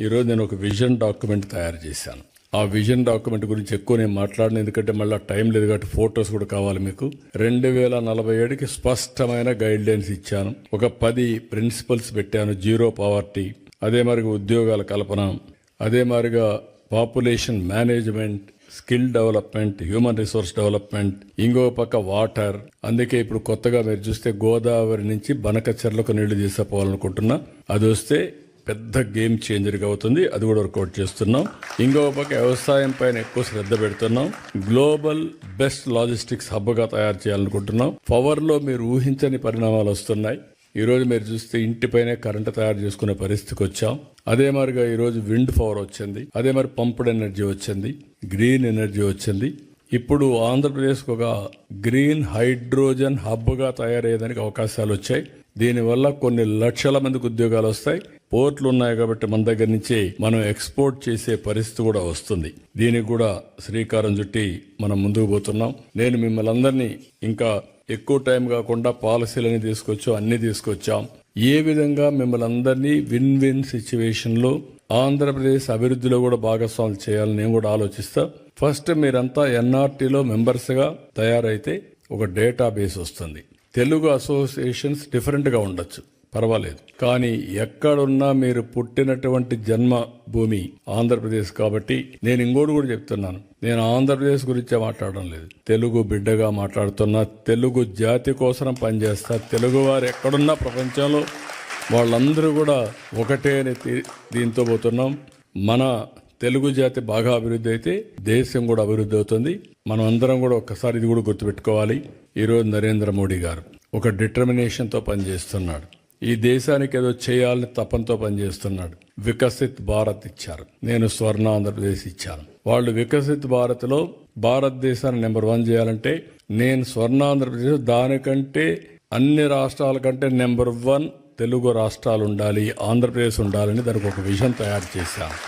ఈరోజు నేను ఒక విజన్ డాక్యుమెంట్ తయారు చేశాను. ఆ విజన్ డాక్యుమెంట్ గురించి ఎక్కువ నేను మాట్లాడను, ఎందుకంటే మళ్ళీ టైం లేదు కాబట్టి ఫొటోస్ కూడా కావాలి మీకు. 2047కి స్పష్టమైన గైడ్ లైన్స్ ఇచ్చాను. ఒక 10 ప్రిన్సిపల్స్ పెట్టాను. జీరో పావర్టీ, అదే మరిగా ఉద్యోగాల కల్పన, అదే మరిగా population management, skill development, human resource development, ఇంకో పక్క వాటర్. అందుకే ఇప్పుడు కొత్తగా మీరు చూస్తే గోదావరి నుంచి బనకచెర్లకు నీళ్లు తీసుకుపోవాలనుకుంటున్నా. అది వస్తే పెద్ద గేమ్ చేంజర్గా అవుతుంది. అది కూడా వర్కౌట్ చేస్తున్నాం. ఇంకో పక్క వ్యవసాయం పైన ఎక్కువ శ్రద్ధ పెడుతున్నాం. గ్లోబల్ బెస్ట్ లాజిస్టిక్స్ హబ్గా తయారు చేయాలనుకుంటున్నాం. పవర్ లో మీరు ఊహించని పరిణామాలు వస్తున్నాయి. ఈ రోజు మీరు చూస్తే ఇంటిపైనే కరెంటు తయారు చేసుకునే పరిస్థితికి వచ్చాం. అదే మరిగా ఈరోజు విండ్ పవర్ వచ్చింది, అదే మరి పంప్డ్ ఎనర్జీ వచ్చింది, గ్రీన్ ఎనర్జీ వచ్చింది. ఇప్పుడు ఆంధ్రప్రదేశ్కు ఒక గ్రీన్ హైడ్రోజన్ హబ్గా తయారయ్యేదానికి అవకాశాలు వచ్చాయి. దీనివల్ల కొన్ని లక్షల మందికి ఉద్యోగాలు వస్తాయి. పోర్ట్లు ఉన్నాయి కాబట్టి మన దగ్గర నుంచి మనం ఎక్స్పోర్ట్ చేసే పరిస్థితి కూడా వస్తుంది. దీనికి కూడా శ్రీకారం చుట్టి మనం ముందుకు పోతున్నాం. నేను మిమ్మల్ని అందరినీ ఇంకా ఎక్కువ టైం కాకుండా పాలసీలని అన్ని తీసుకొచ్చాం. ఏ విధంగా మిమ్మల్ని అందరినీ విన్ విన్ సిచ్యువేషన్ లో ఆంధ్రప్రదేశ్ అభివృద్ధిలో కూడా భాగస్వాములు చేయాలని నేను కూడా ఆలోచిస్తా. ఫస్ట్ మీరంతా ఎన్ఆర్టీలో మెంబర్స్ గా తయారైతే ఒక డేటా బేస్ వస్తుంది. తెలుగు అసోసియేషన్స్ డిఫరెంట్ గా ఉండొచ్చు, పర్వాలేదు, కానీ ఎక్కడున్నా మీరు పుట్టినటువంటి జన్మ భూమి ఆంధ్రప్రదేశ్ కాబట్టి నేను ఇంకోటి కూడా చెప్తున్నాను. నేను ఆంధ్రప్రదేశ్ గురించే మాట్లాడడం లేదు, తెలుగు బిడ్డగా మాట్లాడుతున్నా. తెలుగు జాతి కోసం పనిచేస్తా. తెలుగు వారు ఎక్కడున్నా ప్రపంచంలో వాళ్ళందరూ కూడా ఒకటే అని దీంతో పోతున్నాం. మన తెలుగు జాతి బాగా అభివృద్ధి అయితే దేశం కూడా అభివృద్ధి అవుతుంది. మనం అందరం కూడా ఒక్కసారి ఇది కూడా గుర్తుపెట్టుకోవాలి. ఈరోజు నరేంద్ర మోడీ గారు ఒక డిటర్మినేషన్తో పనిచేస్తున్నాడు. ఈ దేశానికి ఏదో చేయాలని తపంతో పనిచేస్తున్నాడు. వికసిత్ భారత్ ఇచ్చారు, నేను స్వర్ణ ఆంధ్రప్రదేశ్ ఇచ్చాను. వాళ్ళు వికసిత్ భారత్ లో భారతదేశాన్ని నెంబర్ 1 చేయాలంటే నేను స్వర్ణ ఆంధ్రప్రదేశ్, దానికంటే అన్ని రాష్ట్రాల కంటే నెంబర్ 1 తెలుగు రాష్ట్రాలు ఉండాలి, ఆంధ్రప్రదేశ్ ఉండాలని దానికి ఒక విజన్ తయారు చేశాను.